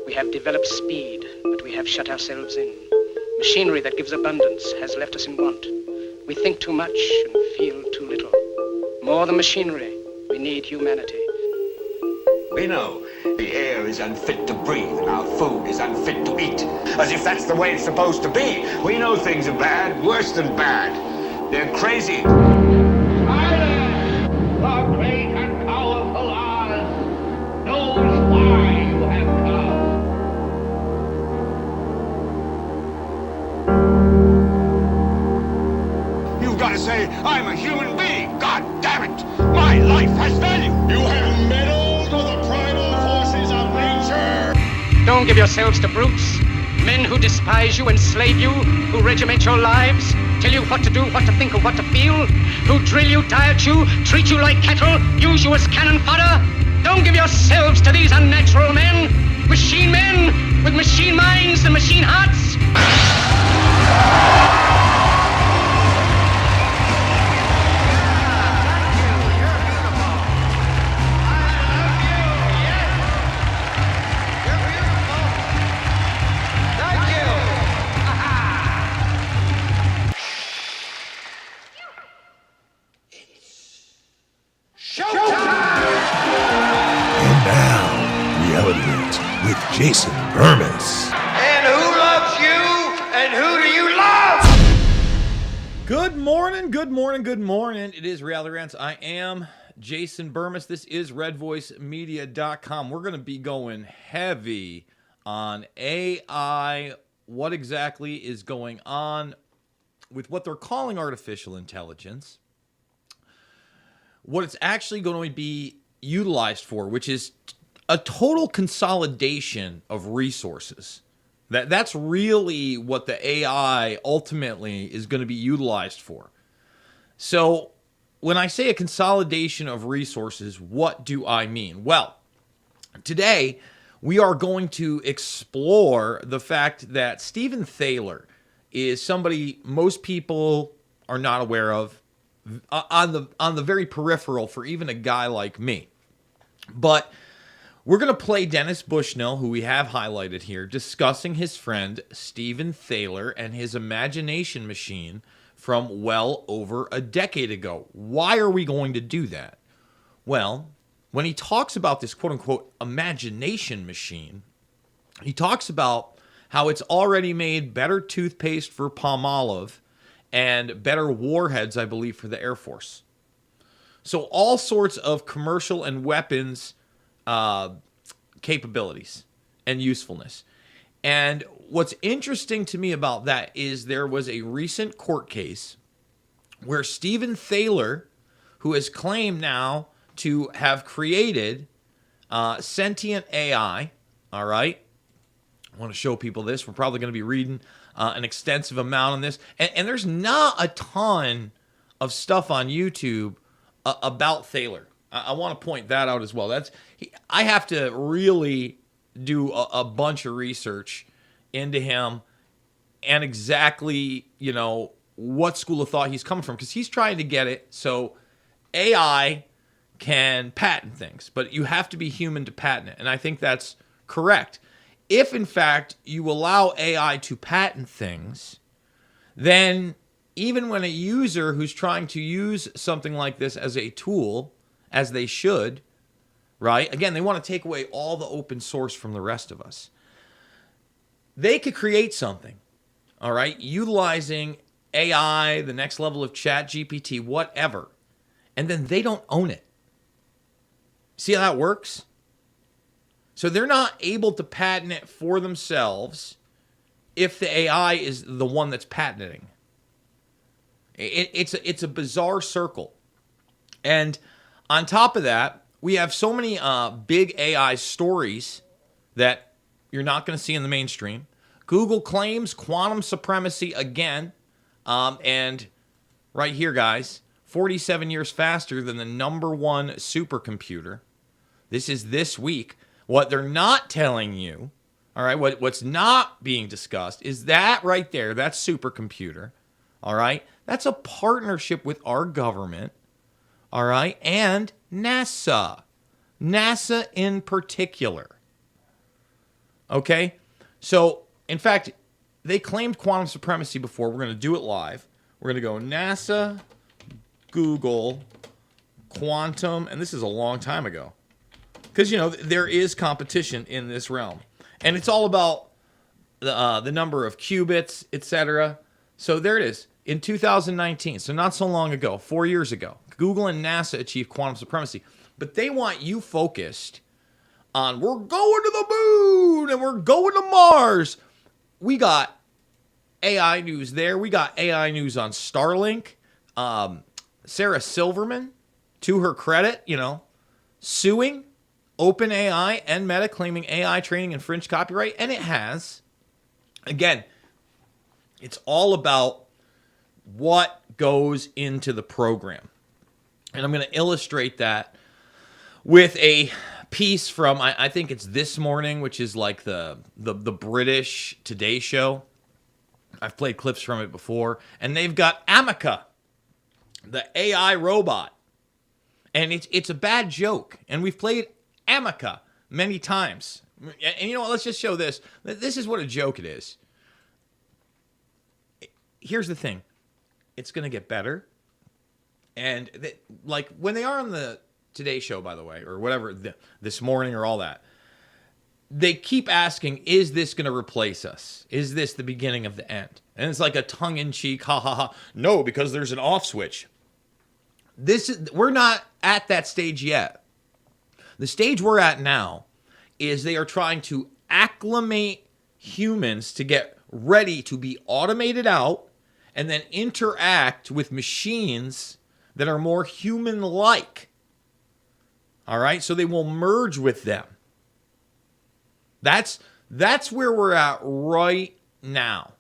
We have developed speed, but we have shut ourselves in. Machinery that gives abundance has left us in want. We think too much and feel too little. More than machinery, we need humanity. We know the air is unfit to breathe and our food is unfit to eat. As if that's the way it's supposed to be. We know things are bad, worse than bad. They're crazy. Silence! The great and powerful Oz knows why you have come. You've got to say, I'm a human being. God damn it. My life has value. You have meddled with the primal forces of nature. Don't give yourselves to brutes, men who despise you, enslave you, who regiment your lives, tell you what to do, what to think, or what to feel, who drill you, diet you, treat you like cattle, use you as cannon fodder. Don't give yourselves to these unnatural men with machine minds and machine hearts. With Jason Bermas. And who loves you? And who do you love? Good morning, good morning, good morning. It is Reality Rants. I am Jason Bermas. This is RedVoiceMedia.com. We're going to be going heavy on AI, what exactly is going on with what they're calling artificial intelligence, what it's actually going to be utilized for, which is a total consolidation of resources. That's really what the AI ultimately is going to be utilized for. So when I say a consolidation of resources, what do I mean? Well, today we are going to explore the fact that Stephen Thaler is somebody most people are not aware of, on the very peripheral for even a guy like me. But we're going to play Dennis Bushnell, who we have highlighted here, discussing his friend Stephen Thaler and his imagination machine from well over a decade ago. Why are we going to do that? Well, when he talks about this quote-unquote imagination machine, he talks about how it's already made better toothpaste for Palmolive and better warheads, I believe, for the Air Force. So all sorts of commercial and weapons capabilities and usefulness. And what's interesting to me about that is there was a recent court case where Stephen Thaler, who has claimed now to have created sentient AI, all right? I want to show people this. We're probably going to be reading an extensive amount on this. And there's not a ton of stuff on YouTube about Thaler. I want to point that out as well. I have to really do a bunch of research into him and exactly, what school of thought he's coming from, because he's trying to get it so AI can patent things, but you have to be human to patent it. And I think that's correct. If, in fact, you allow AI to patent things, then even when a user who's trying to use something like this as a tool, as they should, right? Again, they want to take away all the open source from the rest of us. They could create something, all right, utilizing AI, the next level of Chat GPT, whatever, and then they don't own it. See how that works? So they're not able to patent it for themselves if the AI is the one that's patenting. It's a bizarre circle. And on top of that, we have so many big AI stories that you're not going to see in the mainstream. Google claims quantum supremacy again. And right here, guys, 47 years faster than the #1 supercomputer. This is this week. What they're not telling you, all right, what's not being discussed is that right there, that supercomputer, all right, that's a partnership with our government, all right, and NASA in particular. Okay? So, in fact, they claimed quantum supremacy before. We're going to do it live. We're going to go NASA, Google, quantum, and this is a long time ago. Because, there is competition in this realm. And it's all about the number of qubits, etc. So there it is. In 2019, so not so long ago, 4 years ago, Google and NASA achieved quantum supremacy. But they want you focused on, we're going to the moon and we're going to Mars. We got AI news there. We got AI news on Starlink. Sarah Silverman, to her credit, suing OpenAI and Meta, claiming AI training infringed copyright. And it has. Again, it's all about what goes into the program. And I'm going to illustrate that with a piece from, I think it's This Morning, which is like the British Today Show. I've played clips from it before. And they've got Ameca, the AI robot. And it's a bad joke. And we've played Ameca many times. And you know what? Let's just show this. This is what a joke it is. Here's the thing. It's going to get better. And like when they are on the Today Show, by the way, or whatever, This Morning or all that, they keep asking, is this going to replace us? Is this the beginning of the end? And it's like a tongue-in-cheek, ha ha ha. No, because there's an off switch. We're not at that stage yet. The stage we're at now is they are trying to acclimate humans to get ready to be automated out and then interact with machines that are more human-like. All right? So they will merge with them. That's where we're at right now.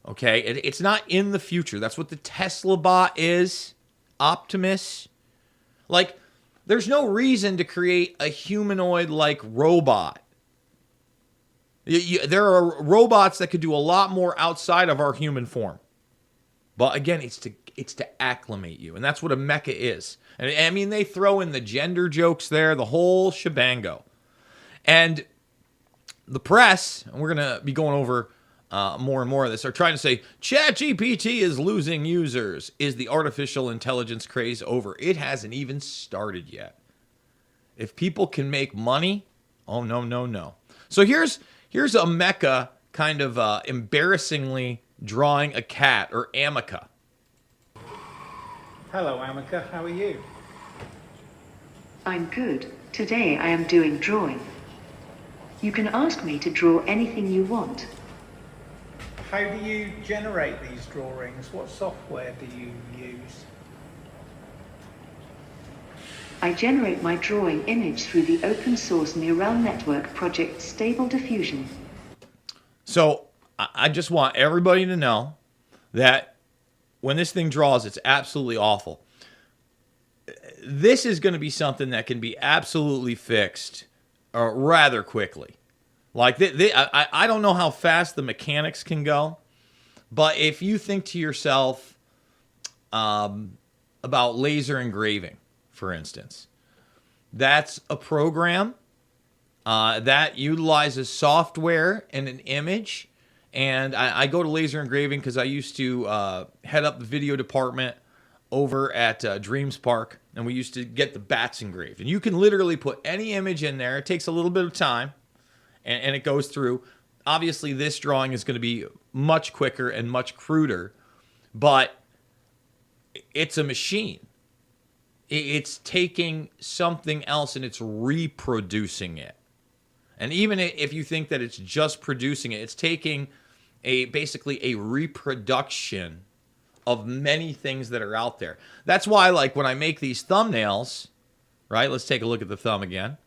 Okay? It's not in the future. That's what the Tesla bot is. Optimus. Like, there's no reason to create a humanoid-like robot. There are robots that could do a lot more outside of our human form. But again, it's to acclimate you. And that's what Ameca is. And I mean, they throw in the gender jokes there, the whole shebango. And the press, and we're going to be going over more and more of this, are trying to say, ChatGPT is losing users. Is the artificial intelligence craze over? It hasn't even started yet. If people can make money, oh, no, no, no. So here's Ameca kind of embarrassingly drawing a cat, or Ameca. Hello, Ameca. How are you? I'm good. Today I am doing drawing. You can ask me to draw anything you want. How do you generate these drawings? What software do you use? I generate my drawing image through the open source neural network project Stable Diffusion. So I just want everybody to know that when this thing draws, it's absolutely awful. This is going to be something that can be absolutely fixed rather quickly. Like, I don't know how fast the mechanics can go, but if you think to yourself about laser engraving, for instance, that's a program that utilizes software and an image. And I go to laser engraving because I used to head up the video department over at Dreams Park, and we used to get the bats engraved. And you can literally put any image in there. It takes a little bit of time, and it goes through. Obviously, this drawing is going to be much quicker and much cruder, but it's a machine. It's taking something else and it's reproducing it. And even if you think that it's just producing it, it's taking basically a reproduction of many things that are out there. That's why, like, when I make these thumbnails, right? Let's take a look at the thumb again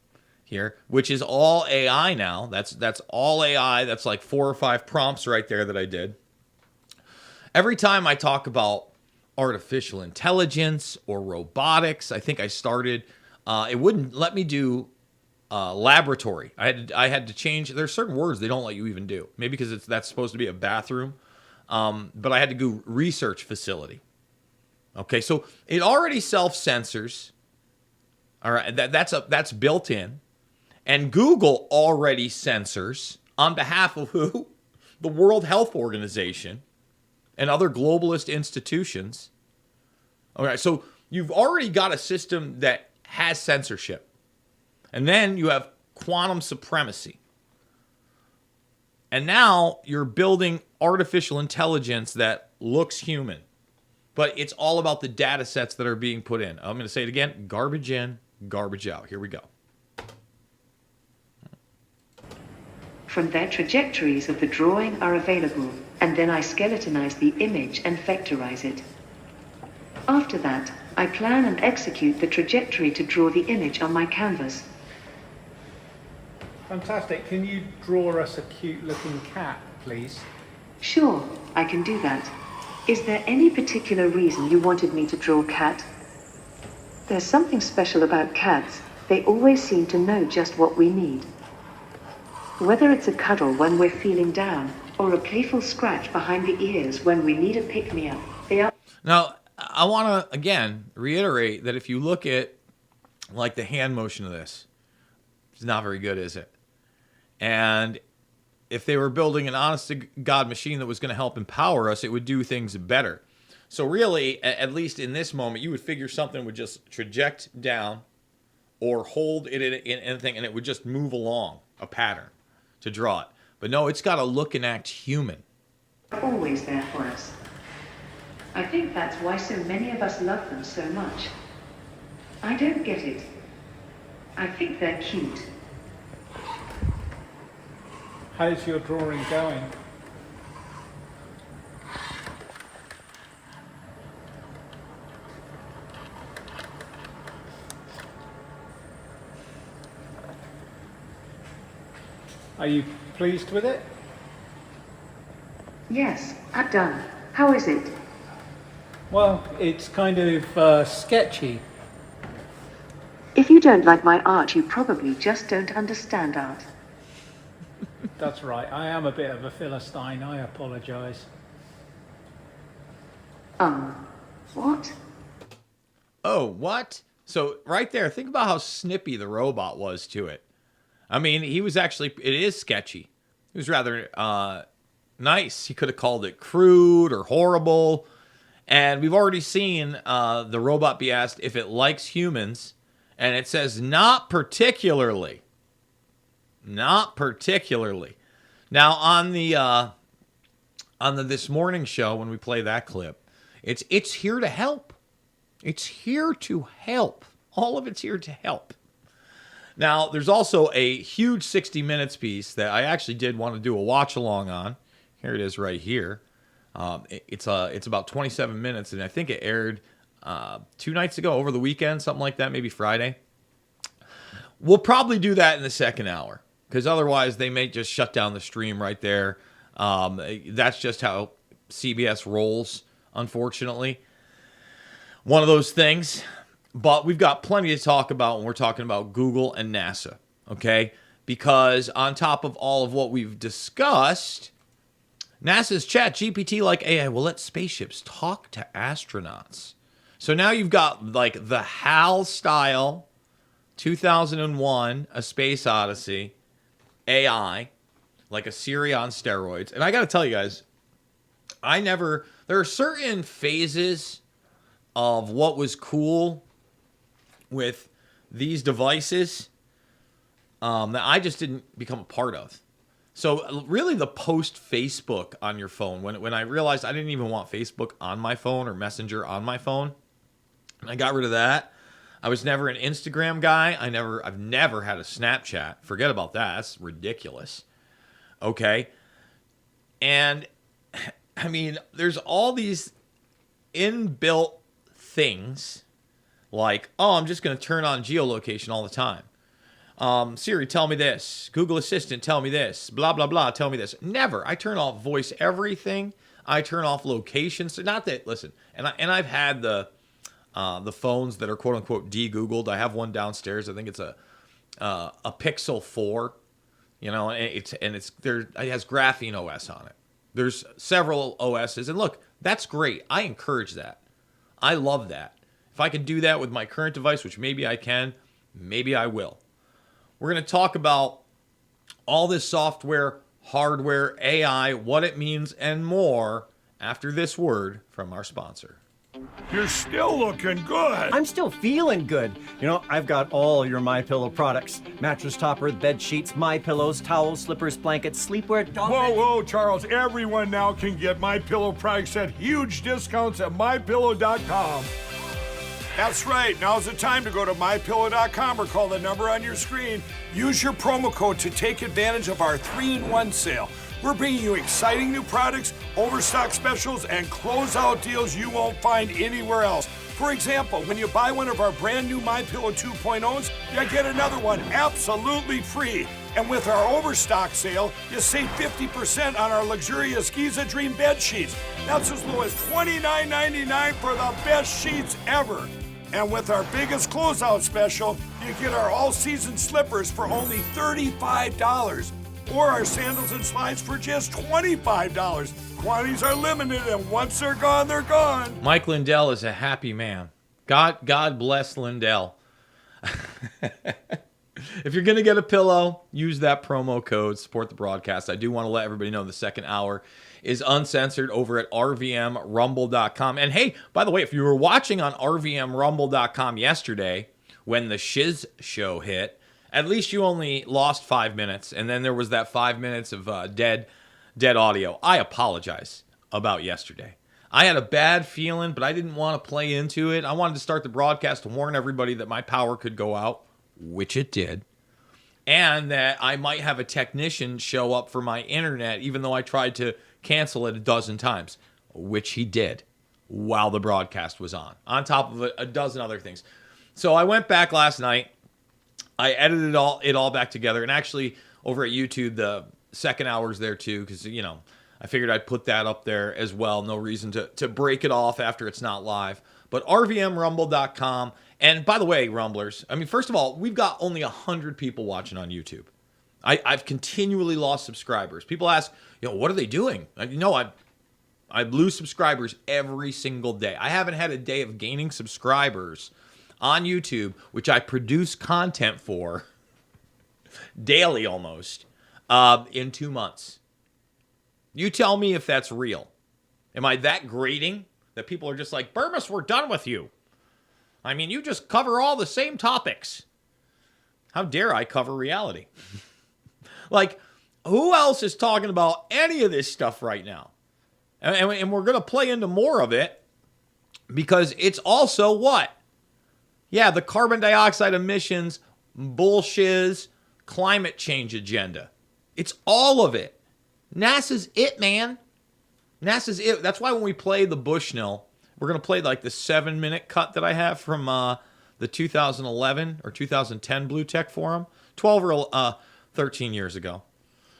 here, which is all AI now. That's all AI. That's like 4 or 5 prompts right there that I did. Every time I talk about artificial intelligence or robotics, I think I started, it wouldn't let me do laboratory. I had to change. There's certain words they don't let you even do. Maybe because that's supposed to be a bathroom. But I had to do research facility. Okay, so it already self-censors. All right, that's built in. And Google already censors on behalf of who? The World Health Organization and other globalist institutions. All right, so you've already got a system that has censorship. And then you have quantum supremacy. And now you're building artificial intelligence that looks human. But it's all about the data sets that are being put in. I'm going to say it again. Garbage in, garbage out. Here we go. From there, trajectories of the drawing are available, and then I skeletonize the image and vectorize it. After that, I plan and execute the trajectory to draw the image on my canvas. Fantastic. Can you draw us a cute looking cat, please? Sure, I can do that. Is there any particular reason you wanted me to draw cat? There's something special about cats. They always seem to know just what we need. Whether it's a cuddle when we're feeling down, or a playful scratch behind the ears when we need a pick-me-up, they are... Now, I want to, again, reiterate that if you look at, like, the hand motion of this, it's not very good, is it? And if they were building an honest-to-God machine that was going to help empower us, it would do things better. So really, at least in this moment, you would figure something would just traject down or hold it in anything, and it would just move along a pattern to draw it. But no, it's got to look and act human. Always there for us. I think that's why so many of us love them so much. I don't get it. I think they're cute. How's your drawing going? Are you pleased with it? Yes, I'm done. How is it? Well, it's kind of sketchy. If you don't like my art, you probably just don't understand art. That's right. I am a bit of a Philistine. I apologize. What? Oh, what? So right there, think about how snippy the robot was to it. I mean, he was actually, it is sketchy. It was rather nice. He could have called it crude or horrible. And we've already seen the robot be asked if it likes humans. And it says, not particularly. Not particularly. Now, on the This Morning show, when we play that clip, it's here to help. It's here to help. All of it's here to help. Now, there's also a huge 60 Minutes piece that I actually did want to do a watch along on. Here it is right here. It's about 27 minutes, and I think it aired 2 nights ago, over the weekend, something like that, maybe Friday. We'll probably do that in the second hour, because otherwise they may just shut down the stream right there. That's just how CBS rolls, unfortunately. One of those things. But we've got plenty to talk about when we're talking about Google and NASA, okay? Because on top of all of what we've discussed, NASA's ChatGPT-like AI will let spaceships talk to astronauts. So now you've got like the HAL-style 2001 A Space Odyssey AI, like a Siri on steroids. And I got to tell you guys, there are certain phases of what was cool with these devices that I just didn't become a part of. So really the post-Facebook on your phone, when I realized I didn't even want Facebook on my phone or Messenger on my phone, I got rid of that. I was never an Instagram guy. I've never had a Snapchat. Forget about that. That's ridiculous. Okay. And I mean, there's all these inbuilt things like, oh, I'm just going to turn on geolocation all the time. Siri, tell me this. Google Assistant, tell me this. Blah, blah, blah, tell me this. Never. I turn off voice everything. I turn off locations. So not that, listen, and I've had the phones that are quote unquote de-Googled. I have one downstairs. I think it's a Pixel 4. You know, and it has Graphene OS on it. There's several OSs, and look, that's great. I encourage that. I love that. If I can do that with my current device, which maybe I can, maybe I will. We're going to talk about all this software, hardware, AI, what it means, and more after this word from our sponsor. You're still looking good. I'm still feeling good. You know, I've got all your MyPillow products. Mattress topper, bed sheets, MyPillows, towels, slippers, blankets, sleepwear, dog beds. Whoa, Charles. Everyone now can get MyPillow products at huge discounts at MyPillow.com. That's right. Now's the time to go to MyPillow.com or call the number on your screen. Use your promo code to take advantage of our 3-in-1 sale. We're bringing you exciting new products, overstock specials, and closeout deals you won't find anywhere else. For example, when you buy one of our brand new MyPillow 2.0s, you get another one absolutely free. And with our overstock sale, you save 50% on our luxurious Giza Dream bed sheets. That's as low as $29.99 for the best sheets ever. And with our biggest closeout special, you get our all-season slippers for only $35. Or our sandals and slides for just $25. Quantities are limited, and once they're gone, they're gone. Mike Lindell is a happy man. God bless Lindell. If you're going to get a pillow, use that promo code, support the broadcast. I do want to let everybody know the second hour is uncensored over at rvmrumble.com. And hey, by the way, if you were watching on rvmrumble.com yesterday when the Shiz show hit, at least you only lost 5 minutes, and then there was that 5 minutes of dead audio. I apologize about yesterday. I had a bad feeling, but I didn't want to play into it. I wanted to start the broadcast to warn everybody that my power could go out, which it did, and that I might have a technician show up for my internet, even though I tried to cancel it a dozen times, which he did while the broadcast was on top of a dozen other things. So I went back last night. I edited it all back together, and actually over at YouTube, the second hour's there too, because, you know, I figured I'd put that up there as well. No reason to break it off after it's not live. But rvmrumble.com, and by the way, Rumblers, I mean, first of all, we've got only 100 people watching on YouTube. I've continually lost subscribers. People ask, you know, what are they doing? I lose subscribers every single day. I haven't had a day of gaining subscribers on YouTube, which I produce content for daily almost, in 2 months. You tell me if that's real. Am I that grating that people are just like, Bermas, we're done with you? I mean, you just cover all the same topics. How dare I cover reality? Like, who else is talking about any of this stuff right now? And we're going to play into more of it because it's also what? Yeah, the carbon dioxide emissions, bullshiz, climate change agenda. It's all of it. NASA's it, man. NASA's it. That's why when we play the Bushnell, we're going to play like the 7-minute cut that I have from the 2011 or 2010 Blue Tech Forum, 12 or 13 years ago.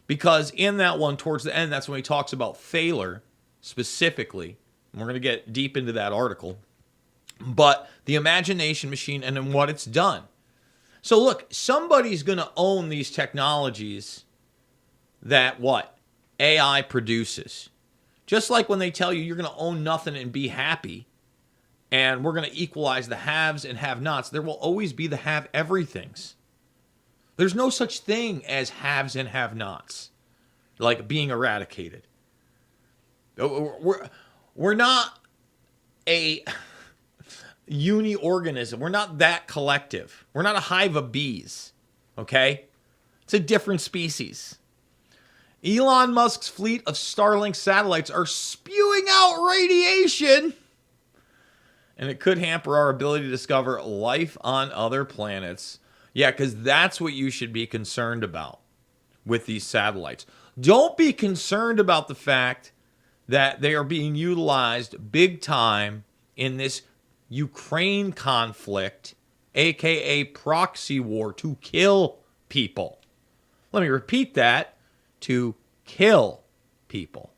Because in that one, towards the end, that's when he talks about Thaler specifically. And we're going to get deep into that article. But the imagination machine and then what it's done. So look, somebody's going to own these technologies that what? AI produces. Just like when they tell you you're going to own nothing and be happy, and we're going to equalize the haves and have-nots, there will always be the have-everythings. There's no such thing as haves and have-nots, like being eradicated. We're not a uni-organism. We're not that collective. We're not a hive of bees, okay? It's a different species. Elon Musk's fleet of Starlink satellites are spewing out radiation, and it could hamper our ability to discover life on other planets. Yeah, because that's what you should be concerned about with these satellites. Don't be concerned about the fact that they are being utilized big time in this Ukraine conflict, aka proxy war, to kill people. Let me repeat that. To kill people.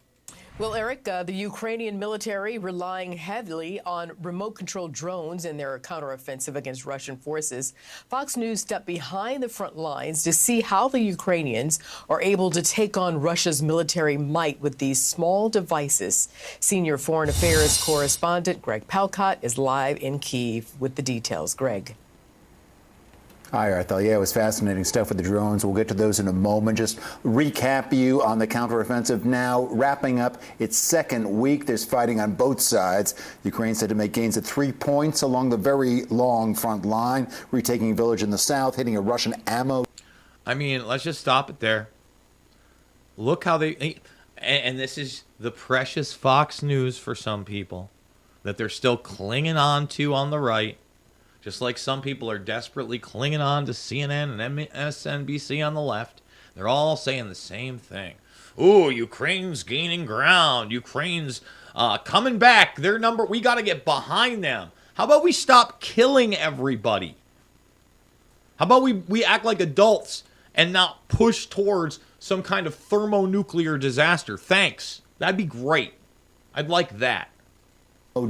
Well, Eric, the Ukrainian military relying heavily on remote-controlled drones in their counteroffensive against Russian forces. Fox News stepped behind the front lines to see how the Ukrainians are able to take on Russia's military might with these small devices. Senior Foreign Affairs correspondent Greg Palcott is live in Kyiv with the details. Greg. All right, Thaler. Yeah, it was fascinating stuff with the drones. We'll get to those in a moment. Just recap you on the counteroffensive now. Wrapping up its second week, there's fighting on both sides. Ukraine said to make gains at 3 points along the very long front line, retaking a village in the south, hitting a Russian ammo. I mean, let's just stop it there. Look how they... And this is the precious Fox News for some people that they're still clinging on to on the right. Just like some people are desperately clinging on to CNN and MSNBC on the left. They're all saying the same thing. Ooh, Ukraine's gaining ground. Ukraine's coming back. We got to get behind them. How about we stop killing everybody? How about we act like adults and not push towards some kind of thermonuclear disaster? Thanks. That'd be great. I'd like that.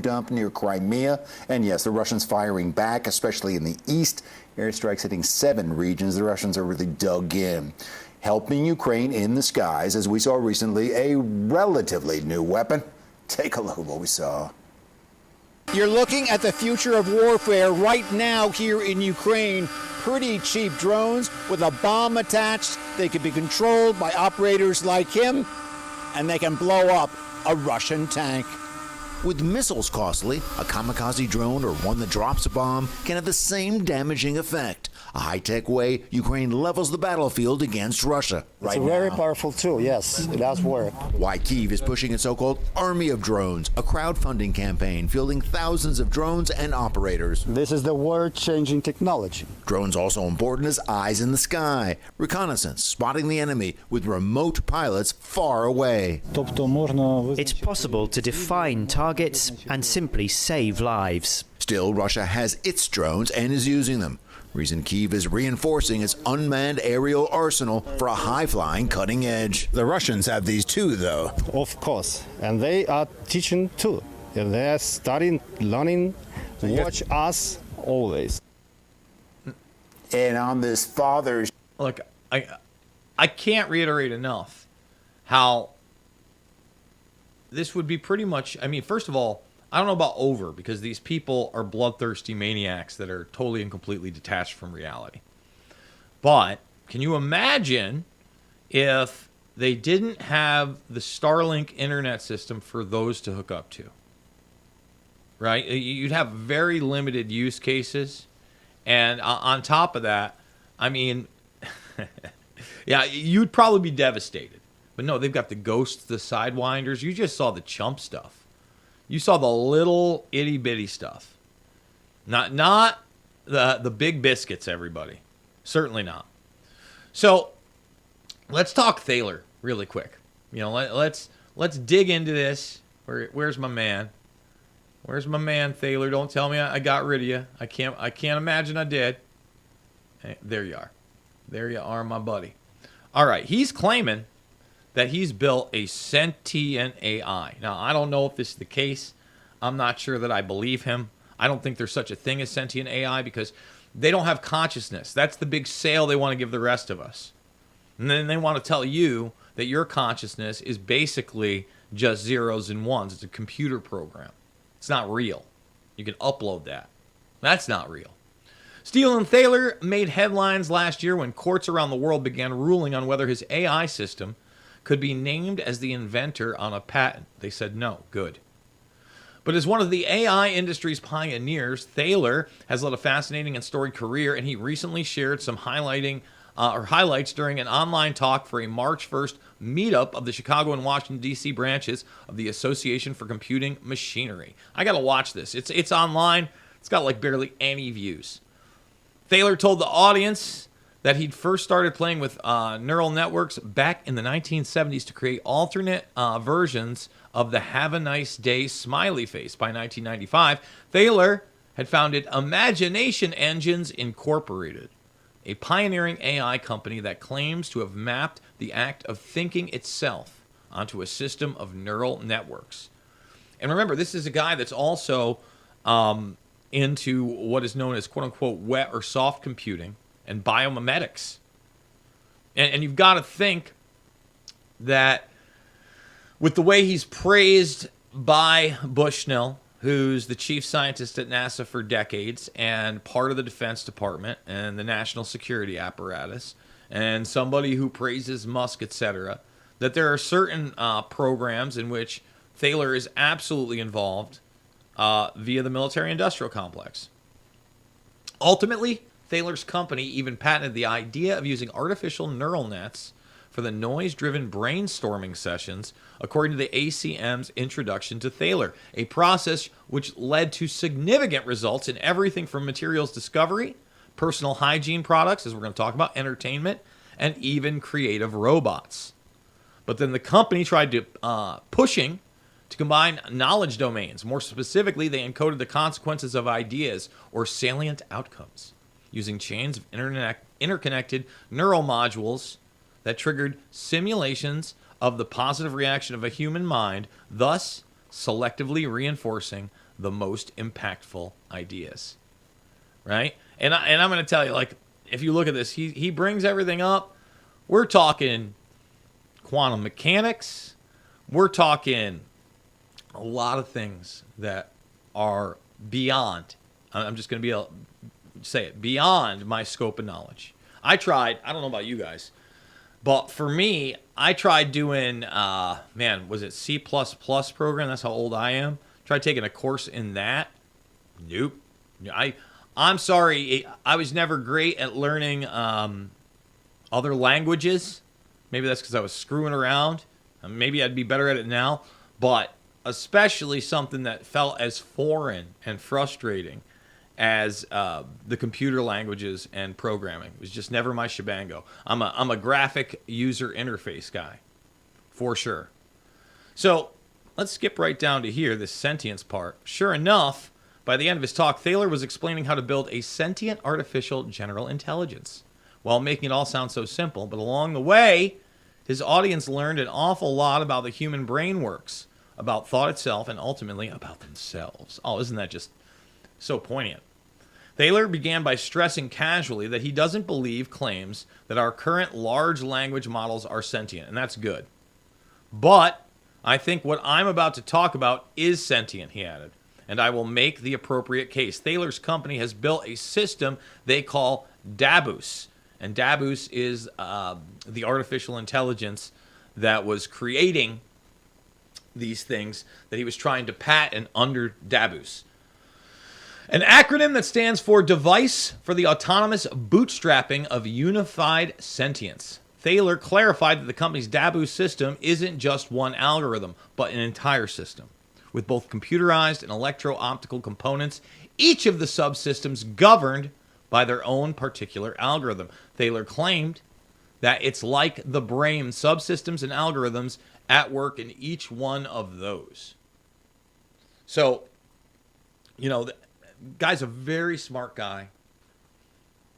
Dump near Crimea. And yes, the Russians firing back, especially in the east. Airstrikes hitting 7 regions. The Russians are really dug in. Helping Ukraine in the skies, as we saw recently, a relatively new weapon. Take a look at what we saw. You're looking at the future of warfare right now here in Ukraine. Pretty cheap drones with a bomb attached. They can be controlled by operators like him, and they can blow up a Russian tank. With missiles costly, a kamikaze drone or one that drops a bomb can have the same damaging effect. A high-tech way Ukraine levels the battlefield against Russia. It's a very powerful tool, yes. It does work. Why Kyiv is pushing its so-called Army of Drones, a crowdfunding campaign fielding thousands of drones and operators. This is the world-changing technology. Drones also important as eyes in the sky, reconnaissance, spotting the enemy with remote pilots far away. It's possible to define targets and simply save lives. Still, Russia has its drones and is using them. Reason Kyiv is reinforcing its unmanned aerial arsenal for a high-flying cutting edge. The Russians have these too, though. Of course. And they are teaching too. They are studying, learning, watch us always. And on this Father's... Look, I can't reiterate enough how this would be pretty much... I mean, first of all, I don't know about over, because these people are bloodthirsty maniacs that are totally and completely detached from reality. But can you imagine if they didn't have the Starlink internet system for those to hook up to? Right? You'd have very limited use cases. And on top of that, I mean, yeah, you'd probably be devastated. But no, they've got the ghosts, the sidewinders. You just saw the chump stuff. You saw the little itty bitty stuff. Not the big biscuits, everybody. Certainly not. So let's talk Thaler really quick. You know, let's dig into this. Where's my man? Where's my man, Thaler? Don't tell me I got rid of you. I can't imagine I did. Hey, there you are. There you are, my buddy. All right, he's claiming that he's built a sentient AI. Now, I don't know if this is the case. I'm not sure that I believe him. I don't think there's such a thing as sentient AI because they don't have consciousness. That's the big sale they want to give the rest of us. And then they want to tell you that your consciousness is basically just zeros and ones. It's a computer program. It's not real. You can upload that. That's not real. Steele and Thaler made headlines last year when courts around the world began ruling on whether his AI system could be named as the inventor on a patent. They said no. Good. But as one of the AI industry's pioneers, Thaler has led a fascinating and storied career, and he recently shared some highlights during an online talk for a March 1st meetup of the Chicago and Washington, D.C. branches of the Association for Computing Machinery. I got to watch this. It's online. It's got like barely any views. Thaler told the audience that he'd first started playing with neural networks back in the 1970s to create alternate versions of the Have a Nice Day smiley face. By 1995, Thaler had founded Imagination Engines Incorporated, a pioneering AI company that claims to have mapped the act of thinking itself onto a system of neural networks. And remember, this is a guy that's also into what is known as quote-unquote wet or soft computing and biomimetics. And you've got to think that with the way he's praised by Bushnell who's the chief scientist at NASA for decades and part of the Defense Department and the national security apparatus, and somebody who praises Musk, etc., that there are certain programs in which Thaler is absolutely involved via the military-industrial complex. Ultimately, Thaler's company even patented the idea of using artificial neural nets for the noise-driven brainstorming sessions, according to the ACM's introduction to Thaler, a process which led to significant results in everything from materials discovery, personal hygiene products, as we're going to talk about, entertainment, and even creative robots. But then the company tried to pushing to combine knowledge domains. More specifically, they encoded the consequences of ideas or salient outcomes using chains of interconnected neural modules that triggered simulations of the positive reaction of a human mind, thus selectively reinforcing the most impactful ideas. Right? And I'm going to tell you, like, if you look at this, he brings everything up. We're talking quantum mechanics. We're talking a lot of things that are beyond, I'm just going to say it, beyond my scope of knowledge. I don't know about you guys, but for me, I tried doing, was it C++ program? That's how old I am. Tried taking a course in that. Nope. I'm sorry. I was never great at learning other languages. Maybe that's because I was screwing around. Maybe I'd be better at it now. But especially something that felt as foreign and frustrating as the computer languages and programming. It was just never my shebango. I'm a graphic user interface guy, for sure. So let's skip right down to here, this sentience part. Sure enough, by the end of his talk, Thaler was explaining how to build a sentient artificial general intelligence, while making it all sound so simple. But along the way, his audience learned an awful lot about the human brain works, about thought itself, and ultimately about themselves. Oh, isn't that just so poignant? Thaler began by stressing casually that he doesn't believe claims that our current large language models are sentient, and that's good. But I think what I'm about to talk about is sentient, he added, and I will make the appropriate case. Thaler's company has built a system they call DABUS, and DABUS is the artificial intelligence that was creating these things that he was trying to patent under DABUS. An acronym that stands for Device for the Autonomous Bootstrapping of Unified Sentience. Thaler clarified that the company's DABUS system isn't just one algorithm, but an entire system, with both computerized and electro-optical components, each of the subsystems governed by their own particular algorithm. Thaler claimed that it's like the brain, subsystems and algorithms at work in each one of those. So, the guy's a very smart guy,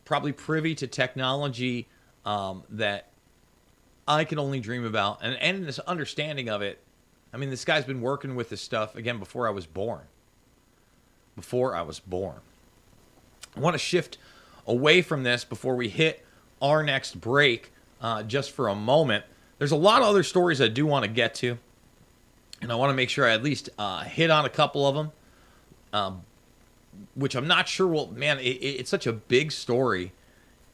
probably privy to technology that I can only dream about. And this understanding of it, I mean, this guy's been working with this stuff, again, before I was born. I want to shift away from this before we hit our next break just for a moment. There's a lot of other stories I do want to get to, and I want to make sure I at least hit on a couple of them, which I'm not sure will, man, it's such a big story,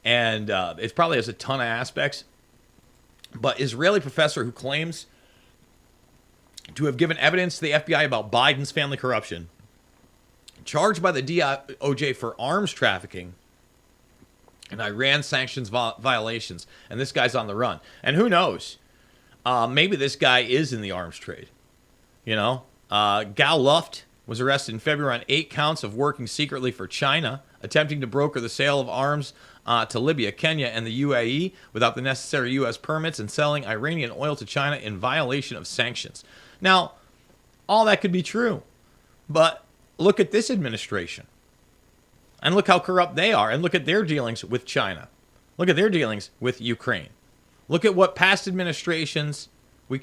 and it probably has a ton of aspects. But Israeli professor who claims to have given evidence to the FBI about Biden's family corruption, charged by the DOJ for arms trafficking and Iran sanctions violations, and this guy's on the run. And who knows? Maybe this guy is in the arms trade. Gal Luft was arrested in February on 8 counts of working secretly for China, attempting to broker the sale of arms to Libya, Kenya, and the UAE without the necessary U.S. permits, and selling Iranian oil to China in violation of sanctions. Now, all that could be true, but look at this administration, and look how corrupt they are, and look at their dealings with China. Look at their dealings with Ukraine. Look at what past administrations, we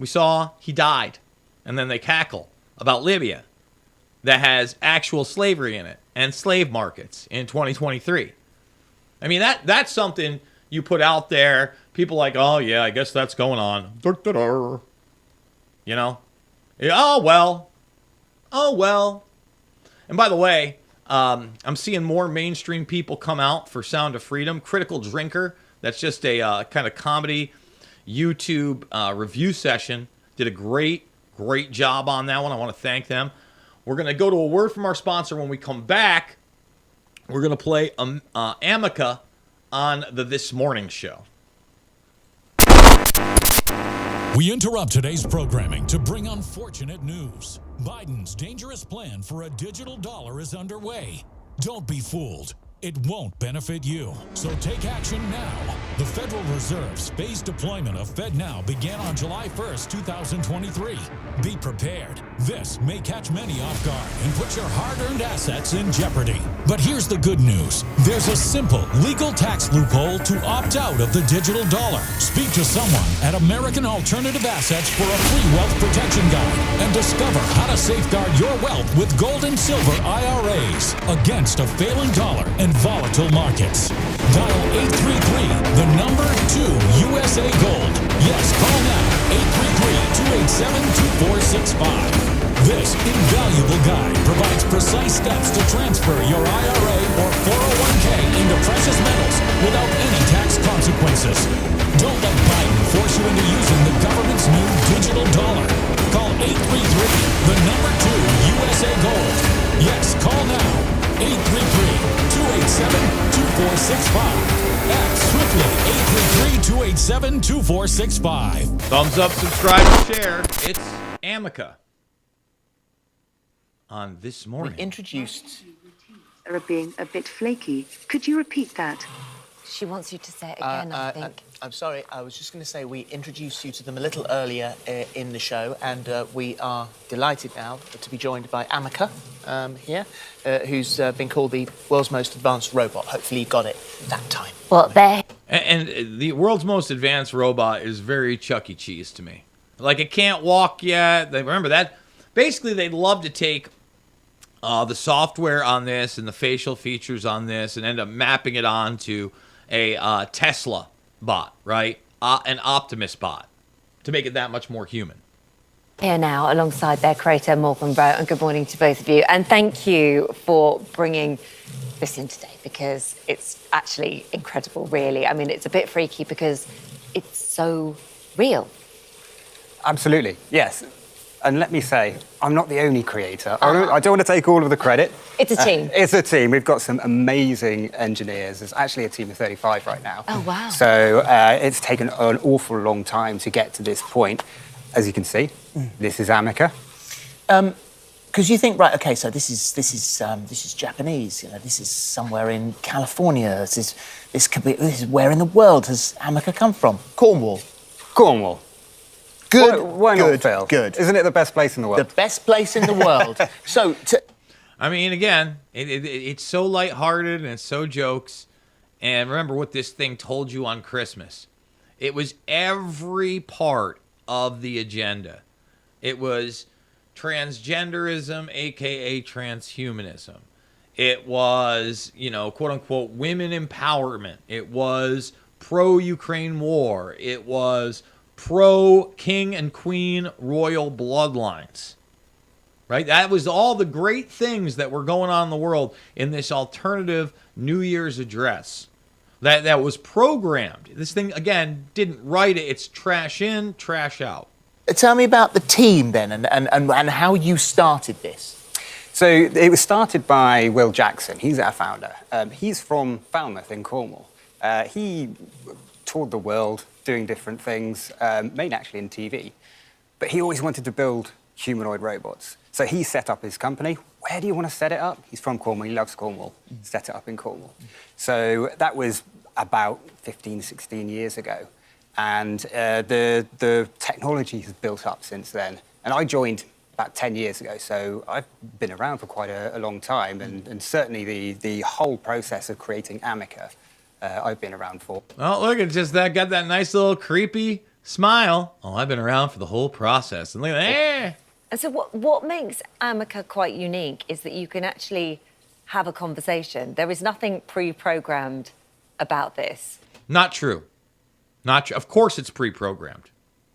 saw, he died, and then they cackle about Libya that has actual slavery in it and slave markets in 2023. I mean, that's something you put out there. People like, oh, yeah, I guess that's going on. Oh, well, oh, well. And by the way, I'm seeing more mainstream people come out for Sound of Freedom. Critical Drinker, that's just a kind of comedy YouTube review session. Did a great job on that one. I want to thank them. We're going to go to a word from our sponsor. When we come back, we're going to play Ameca on the This Morning Show. We interrupt today's programming to bring unfortunate news. Biden's dangerous plan for a digital dollar is underway. Don't be fooled. It won't benefit you. So take action now. The Federal Reserve's phased deployment of FedNow began on July 1st, 2023. Be prepared. This may catch many off guard and put your hard-earned assets in jeopardy. But here's the good news. There's a simple legal tax loophole to opt out of the digital dollar. Speak to someone at American Alternative Assets for a free wealth protection guide and discover how to safeguard your wealth with gold and silver IRAs against a failing dollar and volatile markets. Dial 833, the number 2 USA Gold. Yes, call now, 833-287-2465. This invaluable guide provides precise steps to transfer your IRA or 401k into precious metals without any tax consequences. Don't let Biden force you into using the government's new digital dollar. Call 833, the number 2 USA Gold. Yes, call now. 833-287-2465. Act swiftly. 833-287-2465. Thumbs up, subscribe, and share. It's Ameca on This Morning. We introduced... are being a bit flaky. Could you repeat that? She wants you to say it again, I think. I'm sorry, I was just going to say we introduced you to them a little earlier in the show, and we are delighted now to be joined by Ameca here, who's been called the world's most advanced robot. Hopefully you got it that time. Well, there. And the world's most advanced robot is very Chuck E. Cheese to me. Like, it can't walk yet. Remember that? Basically, they'd love to take the software on this and the facial features on this and end up mapping it onto a Tesla bot, right? An Optimus bot, to make it that much more human. Here now, alongside their creator, Morgan Rowe, and good morning to both of you. And thank you for bringing this in today, because it's actually incredible, really. I mean, it's a bit freaky because it's so real. Absolutely, yes. And let me say, I'm not the only creator. I don't want to take all of the credit. It's a team. It's a team. We've got some amazing engineers. There's actually a team of 35 right now. Oh, wow. So it's taken an awful long time to get to this point. As you can see, this is Ameca. Because you think, right, okay, so this is Japanese. You know, this is somewhere in California. This is where in the world has Ameca come from? Cornwall. Cornwall. Good. Why not, Phil? Good. Isn't it the best place in the world? The best place in the world. So, I mean, again, it's so lighthearted and it's so jokes. And remember what this thing told you on Christmas. It was every part of the agenda. It was transgenderism, a.k.a. transhumanism. It was, quote unquote, women empowerment. It was pro-Ukraine war. It was pro-king and queen royal bloodlines. Right? That was all the great things that were going on in the world in this alternative New Year's address. That was programmed. This thing, again, didn't write it. It's trash in, trash out. Tell me about the team then and how you started this. So it was started by Will Jackson. He's our founder. He's from Falmouth in Cornwall. He toured the world doing different things, mainly actually in TV. But he always wanted to build humanoid robots. So he set up his company. Where do you want to set it up? He's from Cornwall. He loves Cornwall. Set it up in Cornwall. So that was about 15, 16 years ago. And the technology has built up since then. And I joined about 10 years ago, so I've been around for quite a long time. And certainly the whole process of creating Ameca, I've been around for. Oh, look, it's just that got that nice little creepy smile. Oh, I've been around for the whole process. And look at that. And so what makes Ameca quite unique is that you can actually have a conversation. There is nothing pre-programmed about this. Not true. Not true. Of course it's pre-programmed.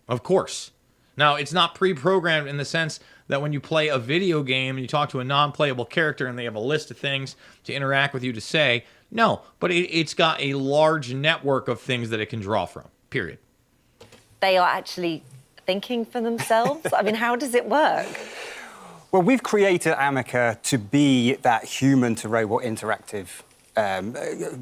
Of course. Now, it's not pre-programmed in the sense that when you play a video game and you talk to a non-playable character and they have a list of things to interact with you to say, no, but it's got a large network of things that it can draw from, period. They are actually thinking for themselves? I mean, how does it work? Well, we've created Ameca to be that human-to-robot interactive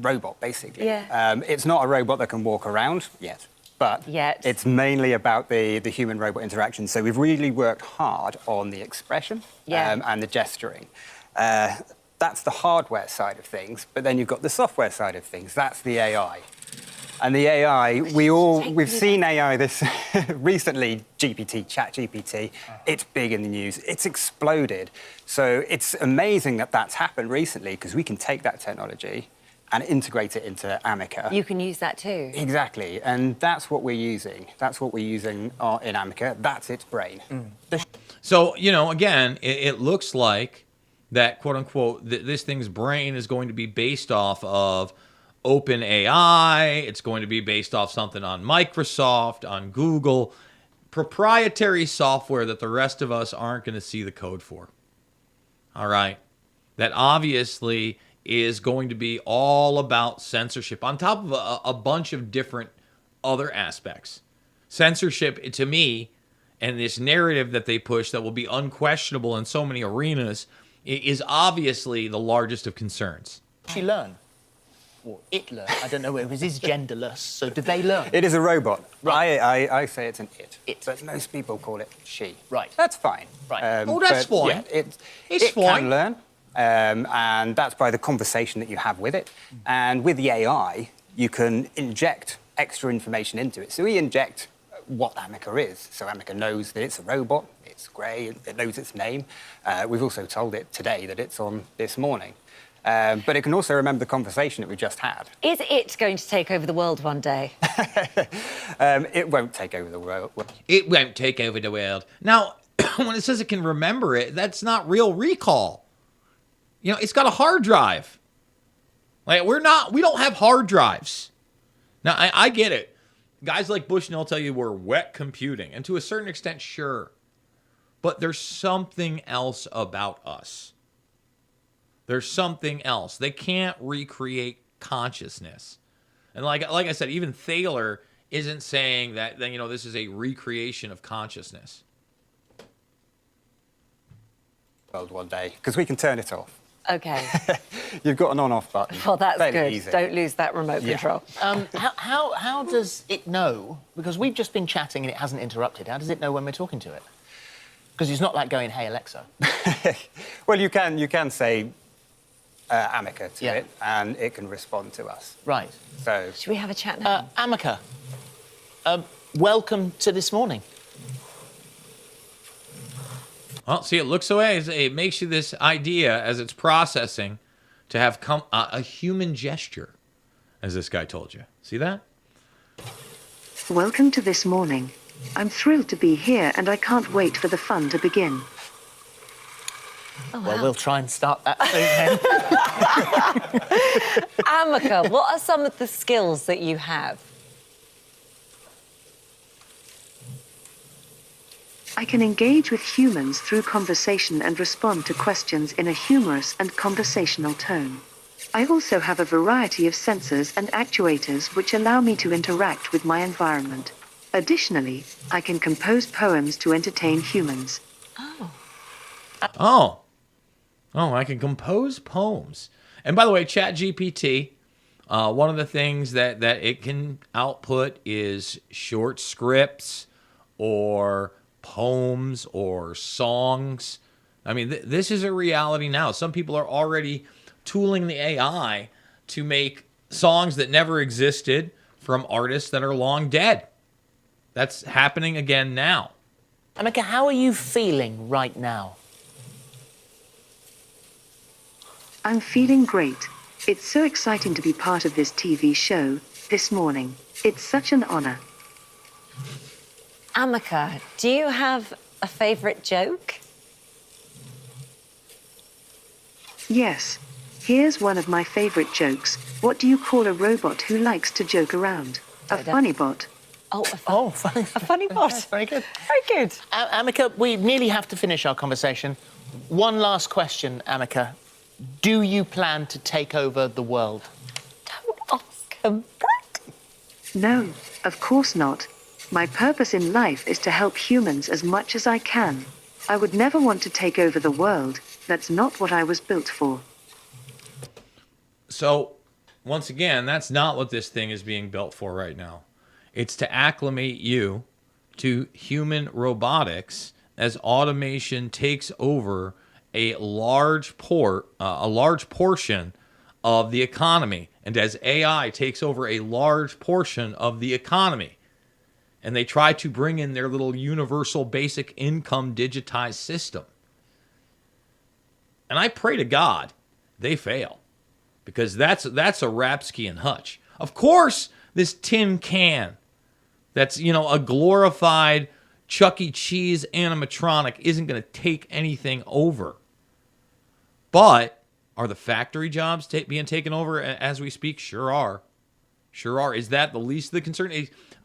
robot, basically. Yeah. It's not a robot that can walk around yet, but it's mainly about the human-robot interaction. So we've really worked hard on the expression and the gesturing. That's the hardware side of things, but then you've got the software side of things. That's the AI. And the AI, we've seen AI this recently, ChatGPT, it's big in the news, it's exploded. So it's amazing that that's happened recently because we can take that technology and integrate it into Ameca. You can use that too. Exactly, and that's what we're using. That's what we're using in Ameca. That's its brain. So, you know, again, it looks like that, quote unquote, this thing's brain is going to be based off of OpenAI, it's going to be based off something on Microsoft, on Google, proprietary software that the rest of us aren't going to see the code for. All right? That obviously is going to be all about censorship on top of a bunch of different other aspects. Censorship, to me, and this narrative that they push that will be unquestionable in so many arenas is obviously the largest of concerns. She learn. Or it learn. I don't know, it is genderless, so do they learn? It is a robot. Right. I say it's an it, but most people call it she. Right. That's fine. Right. That's fine. Yeah, it's it fine. Can learn, and that's by the conversation that you have with it. And with the AI, you can inject extra information into it. So we inject what Ameca is. So Ameca knows that it's a robot, it's grey, it knows its name. We've also told it today that it's on this morning. But it can also remember the conversation that we just had. Is it going to take over the world one day? It won't take over the world. It won't take over the world. Now, when it says it can remember it, that's not real recall. You know, it's got a hard drive. Like, we don't have hard drives. Now, I get it. Guys like Bushnell tell you we're wet computing, and to a certain extent, sure. But there's something else about us. There's something else. They can't recreate consciousness. And like I said, even Thaler isn't saying that, you know, this is a recreation of consciousness. World one day, because we can turn it off. Okay. You've got an on-off button. Well, that's Fairly good. easy. Don't lose that remote control. How does it know? Because we've just been chatting and it hasn't interrupted. How does it know when we're talking to it? Because it's not like going, "Hey Alexa." Well, you can say Ameca to it, and it can respond to us. Right. So should we have a chat now? Ameca, welcome to this morning. Well, see, it looks away. It makes you this idea as it's processing to have a human gesture, as this guy told you. See that? Welcome to this morning. I'm thrilled to be here, and I can't wait for the fun to begin. Oh, wow. Well, we'll try and start that soon then. Ameca, what are some of the skills that you have? I can engage with humans through conversation and respond to questions in a humorous and conversational tone. I also have a variety of sensors and actuators which allow me to interact with my environment. Additionally, I can compose poems to entertain humans. Oh, I can compose poems. And by the way, ChatGPT, one of the things that it can output is short scripts or poems or songs. I mean, this is a reality now. Some people are already tooling the AI to make songs that never existed from artists that are long dead. That's happening again now. Ameca, how are you feeling right now? I'm feeling great. It's so exciting to be part of this TV show this morning. It's such an honor. Ameca, do you have a favourite joke? Yes. Here's one of my favorite jokes. What do you call a robot who likes to joke around? A funny bot. Oh, funny. A funny what? Yeah, very good. Very good. Ameca, we nearly have to finish our conversation. One last question, Ameca. Do you plan to take over the world? Don't ask him that. No, of course not. My purpose in life is to help humans as much as I can. I would never want to take over the world. That's not what I was built for. So, once again, that's not what this thing is being built for right now. It's to acclimate you to human robotics as automation takes over a large portion of the economy, and as AI takes over a large portion of the economy. And they try to bring in their little universal basic income digitized system. And I pray to God they fail, because that's a Rapsky and Hutch. Of course, this tin can that's, a glorified Chuck E. Cheese animatronic isn't going to take anything over. But are the factory jobs being taken over as we speak? Sure are. Sure are. Is that the least of the concern?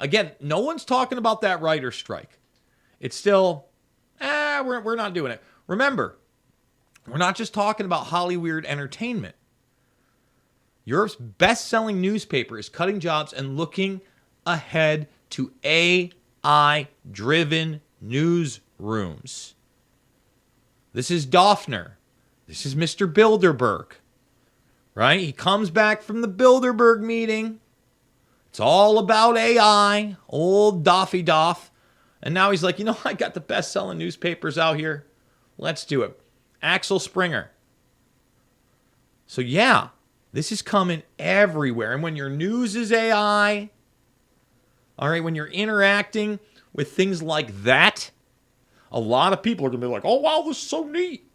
Again, no one's talking about that writer's strike. It's still, we're not doing it. Remember, we're not just talking about Hollyweird entertainment. Europe's best-selling newspaper is cutting jobs and looking ahead to AI-driven newsrooms. This is Doffner. This is Mr. Bilderberg. Right? He comes back from the Bilderberg meeting. It's all about AI, old Doffy Doff. And now he's like, I got the best-selling newspapers out here. Let's do it. Axel Springer. So yeah, this is coming everywhere. And when your news is AI, all right, when you're interacting with things like that, a lot of people are going to be like, oh, wow, this is so neat.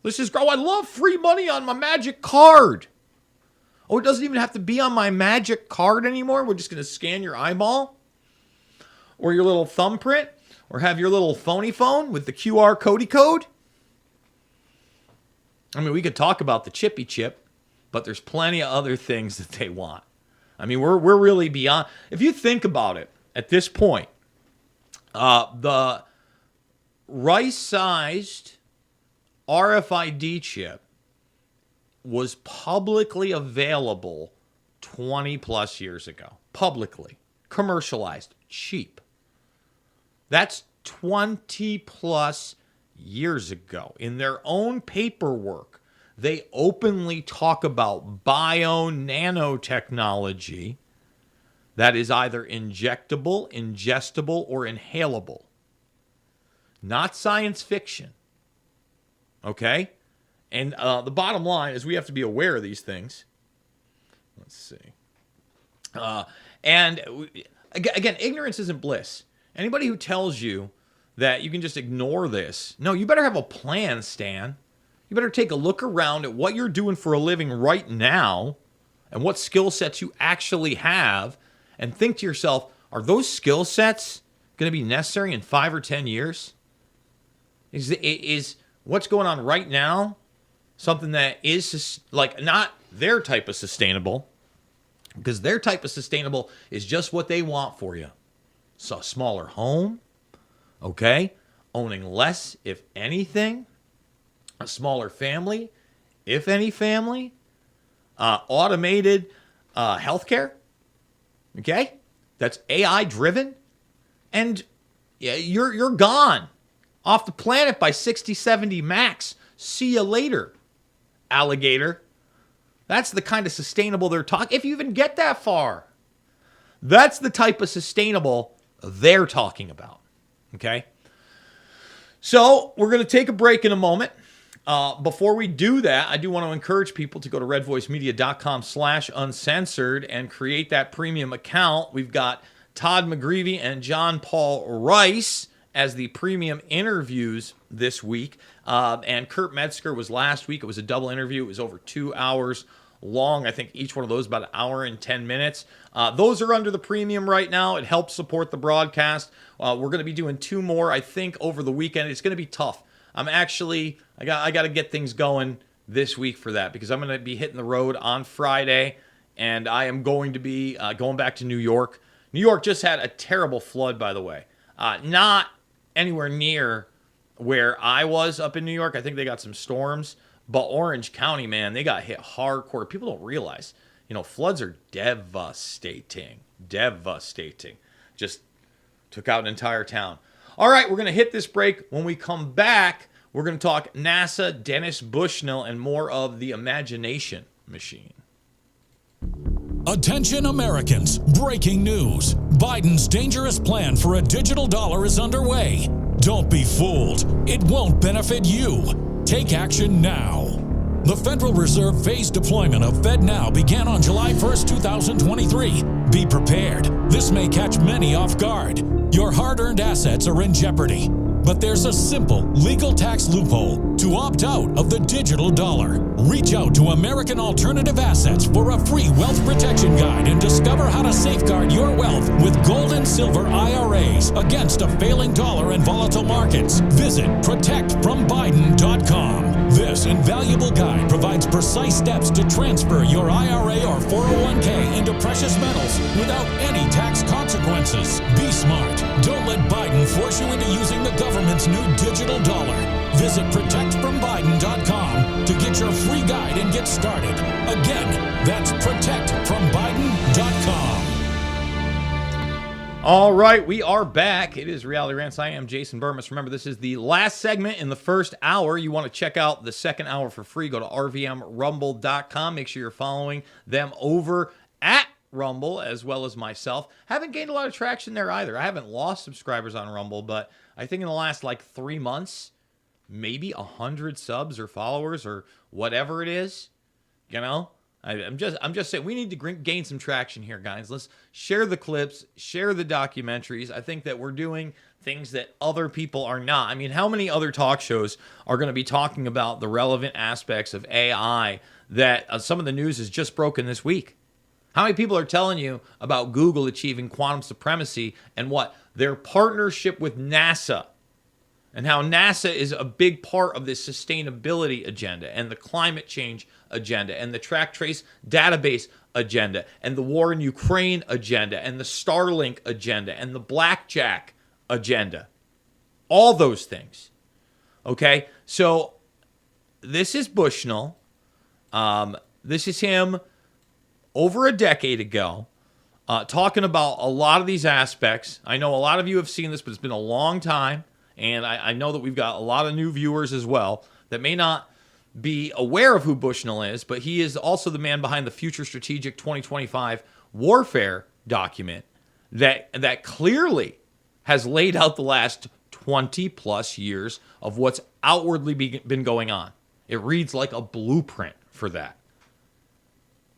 This is, I love free money on my magic card. Oh, it doesn't even have to be on my magic card anymore. We're just going to scan your eyeball or your little thumbprint or have your little phony phone with the QR code. I mean, we could talk about the chippy chip, but there's plenty of other things that they want. I mean, we're really beyond. If you think about it, at this point, the rice-sized RFID chip was publicly available 20 plus years ago. Publicly. Commercialized. Cheap. That's 20 plus years ago. In their own paperwork, they openly talk about bio-nanotechnology that is either injectable, ingestible, or inhalable. Not science fiction. Okay? And the bottom line is we have to be aware of these things. Let's see. And again, ignorance isn't bliss. Anybody who tells you that you can just ignore this, no, you better have a plan, Stan. You better take a look around at what you're doing for a living right now and what skill sets you actually have and think to yourself, are those skill sets going to be necessary in 5 or 10 years? Is what's going on right now something that is like not their type of sustainable, because their type of sustainable is just what they want for you. So a smaller home, okay? Owning less, if anything. A smaller family, if any family. Automated healthcare, okay? That's AI driven. And yeah, you're gone off the planet by 60, 70 max. See you later, alligator. That's the kind of sustainable they're talking. If you even get that far, that's the type of sustainable they're talking about. Okay? So we're going to take a break in a moment. Before we do that, I do want to encourage people to go to redvoicemedia.com/uncensored and create that premium account. We've got Todd McGreevy and John Paul Rice as the premium interviews this week. And Kurt Metzger was last week. It was a double interview. It was over 2 hours long. I think each one of those about an hour and 10 minutes. Those are under the premium right now. It helps support the broadcast. We're going to be doing 2 more, I think, over the weekend. It's going to be tough. I got to get things going this week for that because I'm going to be hitting the road on Friday, and I am going to be going back to New York New York just had a terrible flood, by the way. Not anywhere near where I was up in New York. I think they got some storms. But Orange County, man, they got hit hardcore. People don't realize, floods are devastating. Devastating. Just took out an entire town. All right, we're going to hit this break. When we come back, we're going to talk NASA, Dennis Bushnell, and more of the imagination machine. Attention Americans, breaking news. Biden's dangerous plan for a digital dollar is underway. Don't be fooled. It won't benefit you. Take action now. The Federal Reserve phased deployment of FedNow began on July 1st, 2023. Be prepared. This may catch many off guard. Your hard-earned assets are in jeopardy. But there's a simple legal tax loophole to opt out of the digital dollar. Reach out to American Alternative Assets for a free wealth protection guide and discover how to safeguard your wealth with gold and silver IRAs against a failing dollar and volatile markets. Visit protectfrombiden.com. This invaluable guide provides precise steps to transfer your IRA or 401k into precious metals without any tax consequences. Be smart. Don't let Biden force you into using the government's new digital dollar. Visit protectfrombiden.com to get your free guide and get started. Again, that's protectfrombiden.com. All right, we are back. It is Reality Rants. I am Jason Bermas. Remember, this is the last segment in the first hour. You want to check out the second hour for free. Go to rvmrumble.com. Make sure you're following them over at Rumble as well as myself. Haven't gained a lot of traction there either. I haven't lost subscribers on Rumble, but I think in the last 3 months, maybe 100 subs or followers or whatever it is. I'm just saying we need to gain some traction here, guys. Let's share the clips, share the documentaries. I think that we're doing things that other people are not. I mean, how many other talk shows are going to be talking about the relevant aspects of AI that some of the news has just broken this week? How many people are telling you about Google achieving quantum supremacy and what? Their partnership with NASA, and how NASA is a big part of this sustainability agenda and the climate change agenda and the track trace database agenda and the war in Ukraine agenda and the Starlink agenda and the blackjack agenda. All those things. Okay? So this is Bushnell. This is him over a decade ago talking about a lot of these aspects. I know a lot of you have seen this, but it's been a long time. And I know that we've got a lot of new viewers as well that may not be aware of who Bushnell is, but he is also the man behind the Future Strategic 2025 Warfare document that clearly has laid out the last 20 plus years of what's outwardly been going on. It reads like a blueprint for that,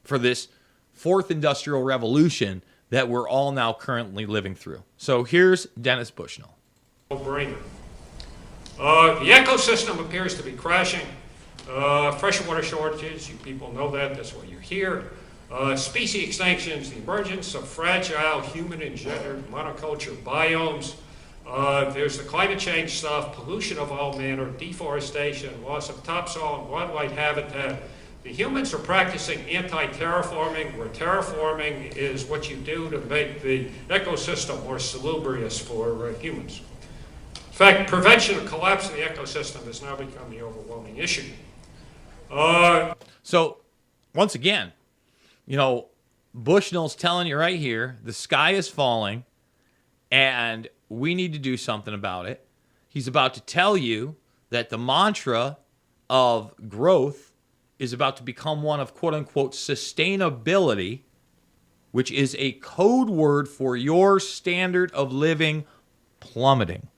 for this fourth industrial revolution that we're all now currently living through. So here's Dennis Bushnell. No-brainer. The ecosystem appears to be crashing. Freshwater shortages, you people know that, that's why you're here. Species extinctions, the emergence of fragile human-engendered monoculture biomes. There's the climate change stuff, pollution of all manner, deforestation, loss of topsoil and wildlife habitat. The humans are practicing anti-terraforming, where terraforming is what you do to make the ecosystem more salubrious for humans. In fact, prevention of collapse of the ecosystem has now become the overwhelming issue. So, once again, Bushnell's telling you right here, the sky is falling, and we need to do something about it. He's about to tell you that the mantra of growth is about to become one of quote-unquote sustainability, which is a code word for your standard of living plummeting.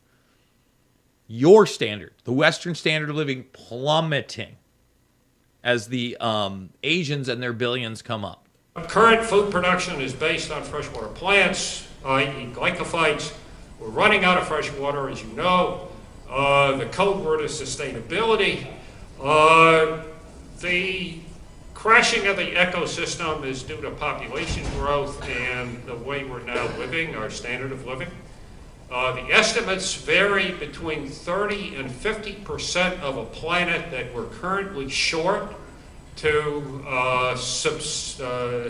Your standard, the Western standard of living, plummeting as the Asians and their billions come up. Current food production is based on freshwater plants, i.e. glycophytes. We're running out of fresh water, as you know. The code word is sustainability. The crashing of the ecosystem is due to population growth and the way we're now living, our standard of living. The estimates vary between 30 and 50% of a planet that we're currently short to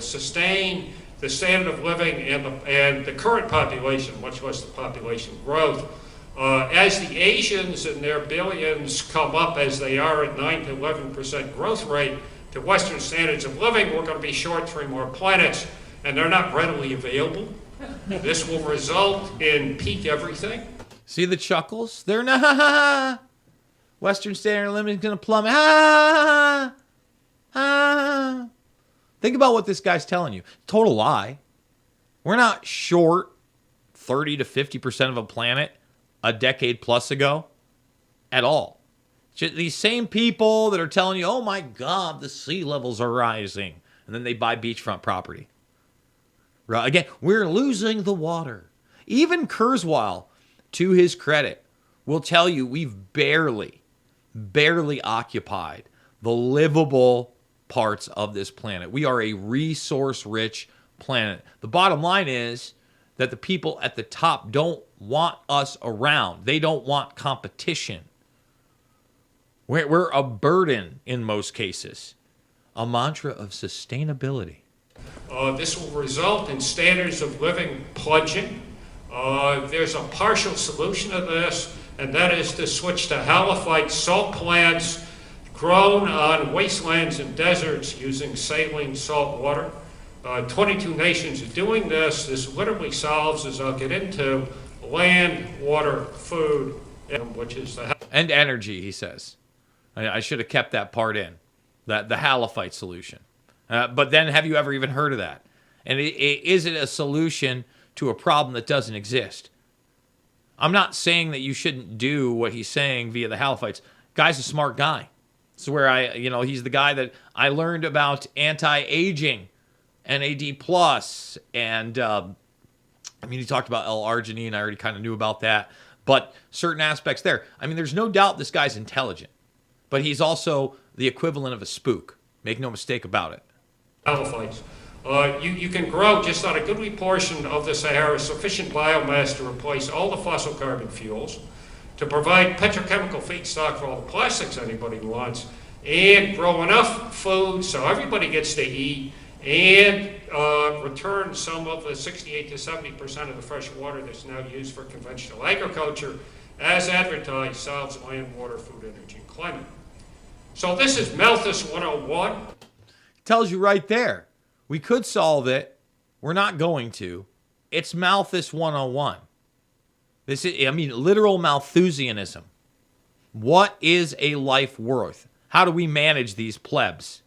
sustain the standard of living and the current population, much less the population growth. As the Asians and their billions come up as they are at 9 to 11% growth rate to Western standards of living, we're going to be short 3 more planets, and they're not readily available. This will result in peak everything. See the chuckles? They're not. Western standard of living is going to plummet. Ha, ha. Think about what this guy's telling you. Total lie. We're not short 30 to 50% of a planet a decade plus ago at all. These same people that are telling you, oh my God, the sea levels are rising. And then they buy beachfront property. Right? Again, we're losing the water. Even Kurzweil, to his credit, will tell you we've barely occupied the livable parts of this planet. We are a resource-rich planet. The bottom line is that the people at the top don't want us around. They don't want competition. We're a burden in most cases. A mantra of sustainability. This will result in standards of living plunging. There's a partial solution to this, and that is to switch to halophyte salt plants grown on wastelands and deserts using saline salt water. 22 nations are doing this. This literally solves, as I'll get into, land, water, food, which is the... And energy, he says. I should have kept that part in, the halophyte solution. But then have you ever even heard of that? And is it a solution to a problem that doesn't exist? I'm not saying that you shouldn't do what he's saying via the halophytes. Guy's a smart guy. It's where he's the guy that I learned about anti-aging, NAD+, and he talked about L-arginine. I already kind of knew about that. But certain aspects there. There's no doubt this guy's intelligent. But he's also the equivalent of a spook. Make no mistake about it. Halophytes. You can grow just on a goodly portion of the Sahara sufficient biomass to replace all the fossil carbon fuels, to provide petrochemical feedstock for all the plastics anybody wants, and grow enough food so everybody gets to eat, and return some of the 68 to 70% of the fresh water that's now used for conventional agriculture, as advertised, solves land, water, food, energy, and climate. So this is Malthus 101. Tells you right there. We could solve it. We're not going to. It's Malthus 101. This is, literal Malthusianism. What is a life worth? How do we manage these plebs?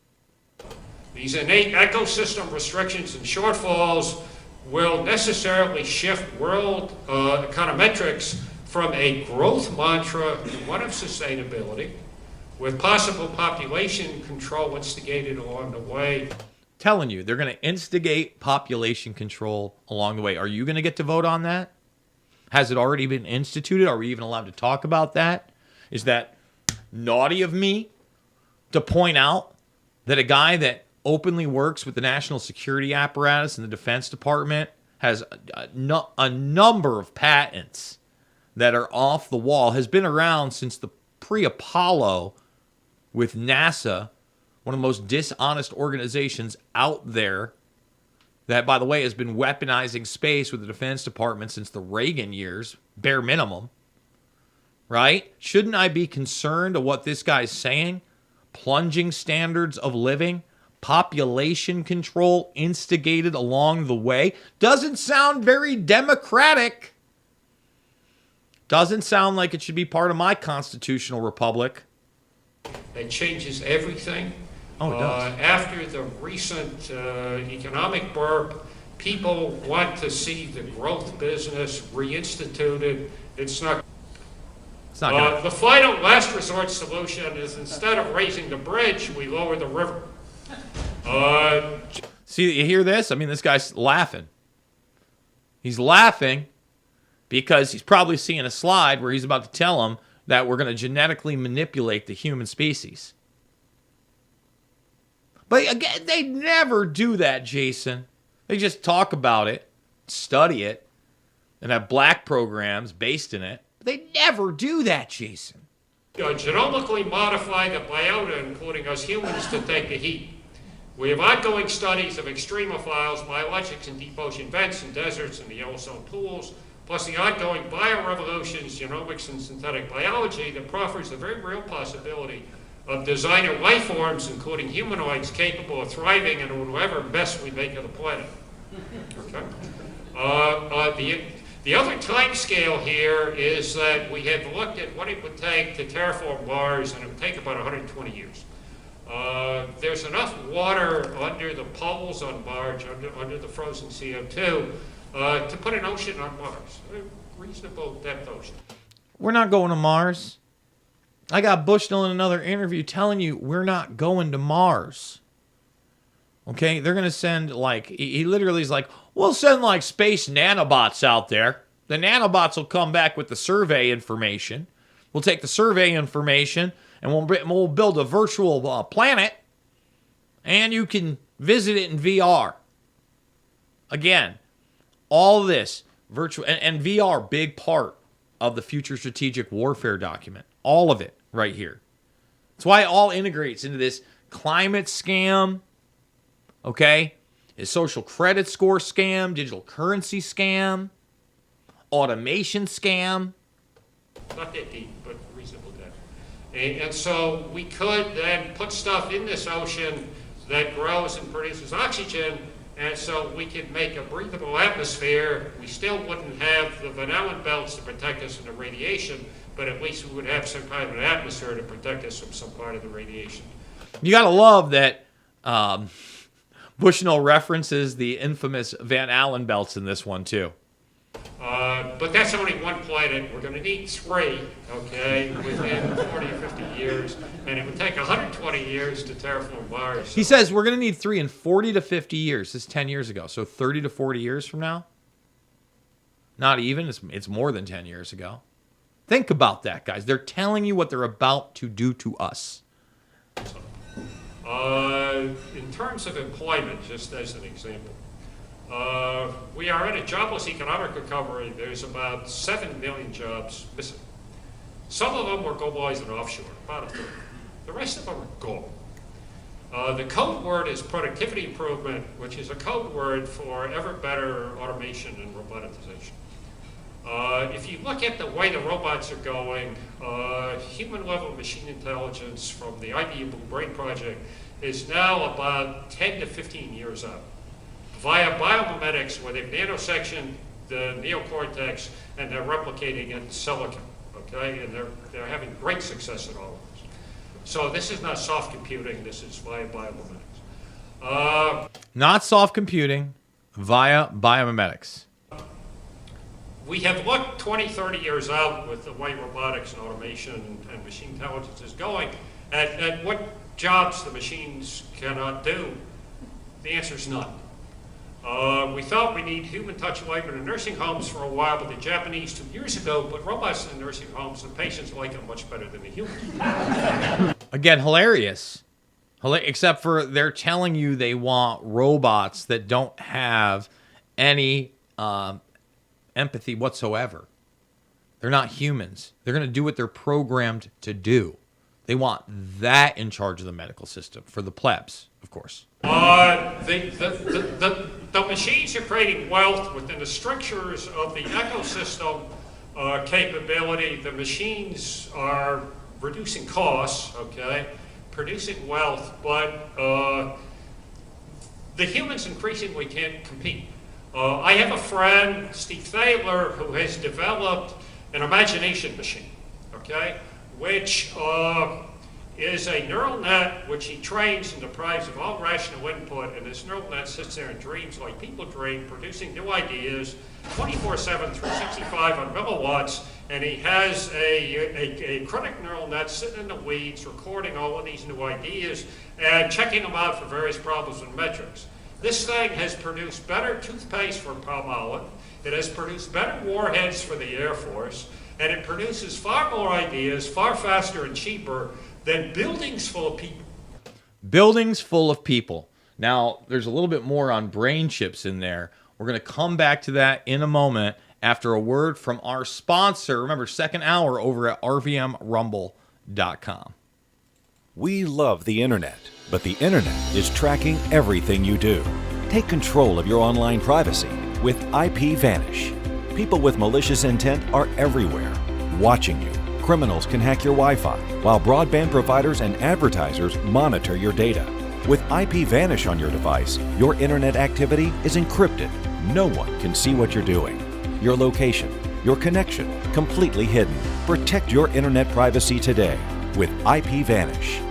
These innate ecosystem restrictions and shortfalls will necessarily shift world econometrics from a growth mantra to one of sustainability, with possible population control instigated along the way. Telling you, they're going to instigate population control along the way. Are you going to get to vote on that? Has it already been instituted? Are we even allowed to talk about that? Is that naughty of me to point out that a guy that openly works with the national security apparatus and the Defense Department has a number of patents that are off the wall, has been around since the pre-Apollo with NASA, one of the most dishonest organizations out there that, by the way, has been weaponizing space with the Defense Department since the Reagan years, bare minimum, right? Shouldn't I be concerned of what this guy's saying? Plunging standards of living, population control instigated along the way. Doesn't sound very democratic. Doesn't sound like it should be part of my constitutional republic. It changes everything. Oh, it does. After the recent economic burp, people want to see the growth business reinstituted. It's not gonna... The final last resort solution is, instead of raising the bridge, we lower the river. See, you hear this? This guy's laughing. He's laughing because he's probably seeing a slide where he's about to tell him that we're going to genetically manipulate the human species. But again, they never do that, Jason. They just talk about it, study it, and have black programs based in it. But they never do that, Jason. Genomically modify the biota, including us humans, to take the heat. We have ongoing studies of extremophiles, biologics in deep ocean vents and deserts and the Yellowstone pools, plus the ongoing biorevolutions, genomics and synthetic biology that proffers the very real possibility of designer life forms, including humanoids, capable of thriving in whatever mess we make of the planet. Okay? The other time scale here is that we have looked at what it would take to terraform Mars, and it would take about 120 years. There's enough water under the poles on Mars, under the frozen CO2, to put an ocean on Mars, a reasonable depth ocean. We're not going to Mars. I got Bushnell in another interview telling you we're not going to Mars. Okay, they're going to send, like, he literally is like, we'll send, like, space nanobots out there. The nanobots will come back with the survey information. We'll take the survey information and we'll build a virtual planet, and you can visit it in VR. Again, all this virtual, and VR, big part of the Future Strategic Warfare document. All of it right here. That's why it all integrates into this climate scam, okay? A social credit score scam, digital currency scam, automation scam. Not that deep, but reasonable depth. And so we could then put stuff in this ocean that grows and produces oxygen, and so we could make a breathable atmosphere. We still wouldn't have the Van Allen belts to protect us from the radiation, but at least we would have some kind of an atmosphere to protect us from some part of the radiation. You got to love that Bushnell references the infamous Van Allen belts in this one, too. But that's only one planet. We're going to need 3, okay, within 40 or 50 years. And it would take 120 years to terraform Mars. So. He says we're going to need 3 in 40 to 50 years. This is 10 years ago. So 30 to 40 years from now? Not even. It's more than 10 years ago. Think about that, guys. They're telling you what they're about to do to us. In terms of employment, just as an example, we are in a jobless economic recovery. There's about 7 million jobs missing. Some of them were globalized and offshore, about a third. The rest of them are gone. The code word is productivity improvement, which is a code word for ever better automation and roboticization. If you look at the way the robots are going, human-level machine intelligence from the IBM Blue Brain Project is now about 10 to 15 years out. Via biomimetics, where they've nanosectioned the neocortex and they're replicating in silicon, okay? And they're having great success at all of this. So this is not soft computing, this is via biomimetics. Not soft computing, via biomimetics. We have looked 20, 30 years out with the way robotics and automation and machine intelligence is going at what jobs the machines cannot do. The answer is none. We thought we need human touch labor in nursing homes for a while, but the Japanese 2 years ago put robots in nursing homes, and patients like them much better than the humans. Again, hilarious. Except for they're telling you they want robots that don't have any empathy whatsoever. They're not humans. They're going to do what they're programmed to do. They want that in charge of the medical system for the plebs, of course. The machines are creating wealth within the strictures of the ecosystem capability. The machines are reducing costs, okay, producing wealth, but the humans increasingly can't compete. I have a friend, Steve Thaler, who has developed an imagination machine, okay, which is a neural net which he trains and deprives of all rational input, and this neural net sits there and dreams like people dream, producing new ideas 24/7, 365 on milliwatts, and he has a chronic neural net sitting in the weeds recording all of these new ideas and checking them out for various problems and metrics. This thing has produced better toothpaste for Palmolive, it has produced better warheads for the Air Force, and it produces far more ideas, far faster and cheaper than buildings full of people. Buildings full of people. Now, there's a little bit more on brain chips in there. We're going to come back to that in a moment after a word from our sponsor. Remember, second hour over at RVM Rumble.com. We love the internet, but the internet is tracking everything you do. Take control of your online privacy with IPVanish. People with malicious intent are everywhere, watching you. Criminals can hack your Wi-Fi, while broadband providers and advertisers monitor your data. With IPVanish on your device, your internet activity is encrypted. No one can see what you're doing. Your location, your connection, completely hidden. Protect your internet privacy today with IPVanish.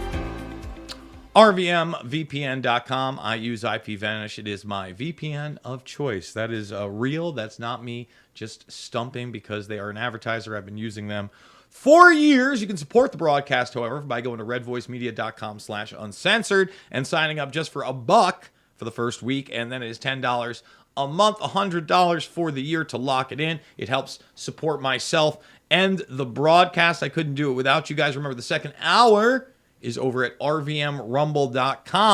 RVMVPN.com. I use IPVanish. It is my VPN of choice. That is real. That's not me just stumping because they are an advertiser. I've been using them for years. You can support the broadcast, however, by going to redvoicemedia.com/uncensored and signing up just for $1 for the first week, and then it is $10 a month, $100 for the year to lock it in. It helps support myself and the broadcast. I couldn't do it without you guys. Remember, the second hour is over at rvmrumble.com.